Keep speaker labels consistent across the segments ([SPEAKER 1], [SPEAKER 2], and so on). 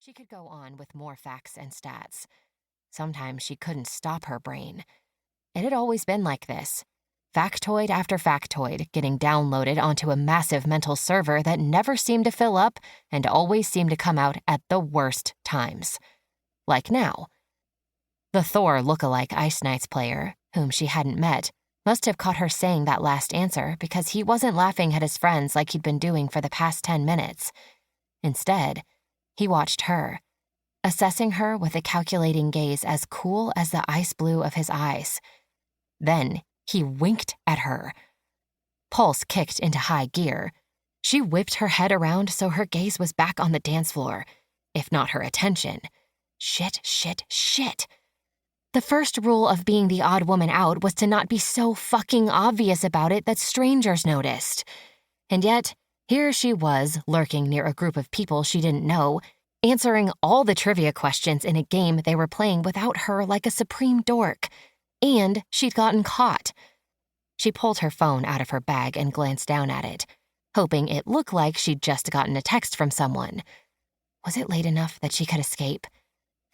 [SPEAKER 1] She could go on with more facts and stats. Sometimes she couldn't stop her brain. It had always been like this. Factoid after factoid getting downloaded onto a massive mental server that never seemed to fill up and always seemed to come out at the worst times. Like now. The Thor look-alike Ice Knights player, whom she hadn't met, must have caught her saying that last answer because he wasn't laughing at his friends like he'd been doing for the past 10 minutes. Instead, he watched her, assessing her with a calculating gaze as cool as the ice blue of his eyes. Then he winked at her. Pulse kicked into high gear. She whipped her head around so her gaze was back on the dance floor, if not her attention. Shit. The first rule of being the odd woman out was to not be so fucking obvious about it that strangers noticed. And yet, here she was, lurking near a group of people she didn't know, answering all the trivia questions in a game they were playing without her like a supreme dork. And she'd gotten caught. She pulled her phone out of her bag and glanced down at it, hoping it looked like she'd just gotten a text from someone. Was it late enough that she could escape?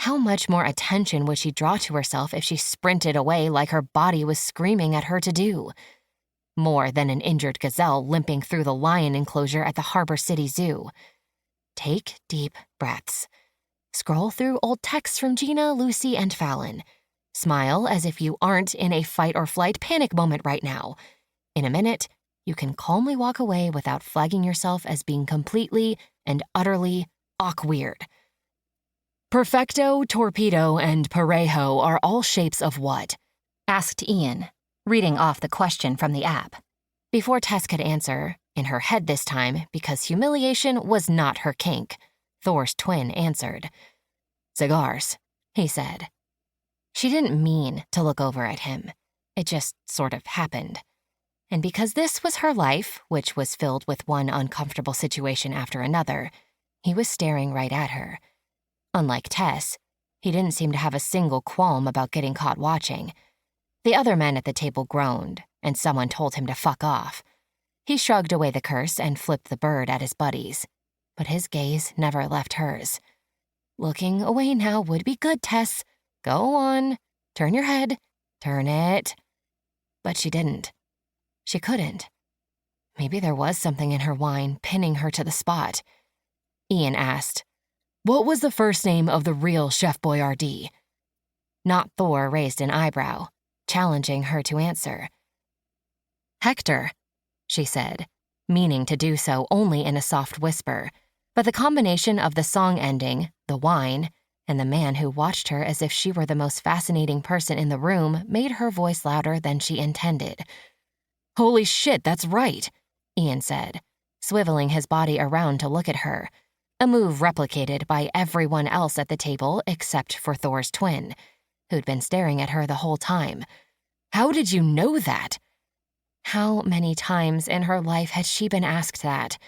[SPEAKER 1] How much more attention would she draw to herself if she sprinted away like her body was screaming at her to do? More than an injured gazelle limping through the lion enclosure at the Harbor City Zoo. Take deep breaths. Scroll through old texts from Gina, Lucy, and Fallon. Smile as if you aren't in a fight-or-flight panic moment right now. In a minute, you can calmly walk away without flagging yourself as being completely and utterly AWK-WEIRD. Perfecto, torpedo, and parejo are all shapes of what? Asked Ian, reading off the question from the app. Before Tess could answer, in her head this time, because humiliation was not her kink, Thor's twin answered. Cigars, he said. She didn't mean to look over at him. It just sort of happened. And because this was her life, which was filled with one uncomfortable situation after another, he was staring right at her. Unlike Tess, he didn't seem to have a single qualm about getting caught watching. The other men at the table groaned, and someone told him to fuck off. He shrugged away the curse and flipped the bird at his buddies, but his gaze never left hers. Looking away now would be good, Tess. Go on. Turn your head. Turn it. But she didn't. She couldn't. Maybe there was something in her whine pinning her to the spot. Ian asked, What was the first name of the real Chef Boyardee? Not Thor raised an eyebrow, challenging her to answer. Hector, she said, meaning to do so only in a soft whisper, but the combination of the song ending, the whine, and the man who watched her as if she were the most fascinating person in the room made her voice louder than she intended. Holy shit, that's right, Ian said, swiveling his body around to look at her, a move replicated by everyone else at the table except for Thor's twin, who'd been staring at her the whole time. How did you know that? How many times in her life had she been asked that?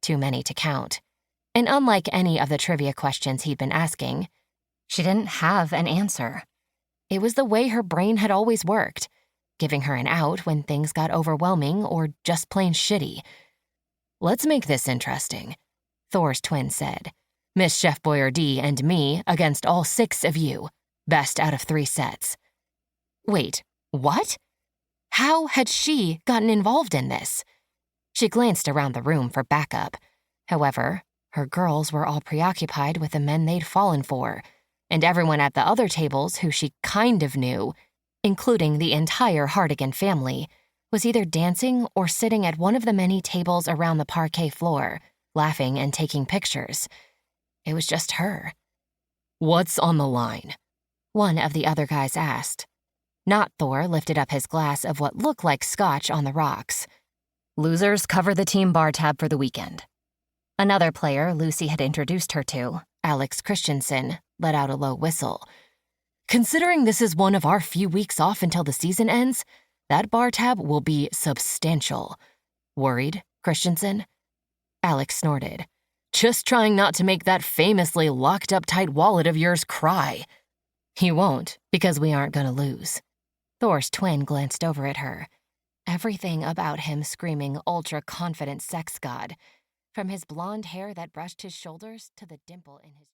[SPEAKER 1] Too many to count. And unlike any of the trivia questions he'd been asking, she didn't have an answer. It was the way her brain had always worked, giving her an out when things got overwhelming or just plain shitty. Let's make this interesting, Thor's twin said. Miss Chef Boyardee and me against all 6 of you. Best out of 3 sets. Wait, what? How had she gotten involved in this? She glanced around the room for backup. However, her girls were all preoccupied with the men they'd fallen for, and everyone at the other tables who she kind of knew, including the entire Hardigan family, was either dancing or sitting at one of the many tables around the parquet floor, laughing and taking pictures. It was just her. What's on the line? One of the other guys asked. Not Thor lifted up his glass of what looked like scotch on the rocks. Losers cover the team bar tab for the weekend. Another player Lucy had introduced her to, Alex Christensen, let out a low whistle. Considering this is one of our few weeks off until the season ends, that bar tab will be substantial. Worried, Christensen? Alex snorted. Just trying not to make that famously locked-up tight wallet of yours cry. He won't, because we aren't gonna lose. Thor's twin glanced over at her. Everything about him screaming ultra-confident sex god, from his blonde hair that brushed his shoulders to the dimple in his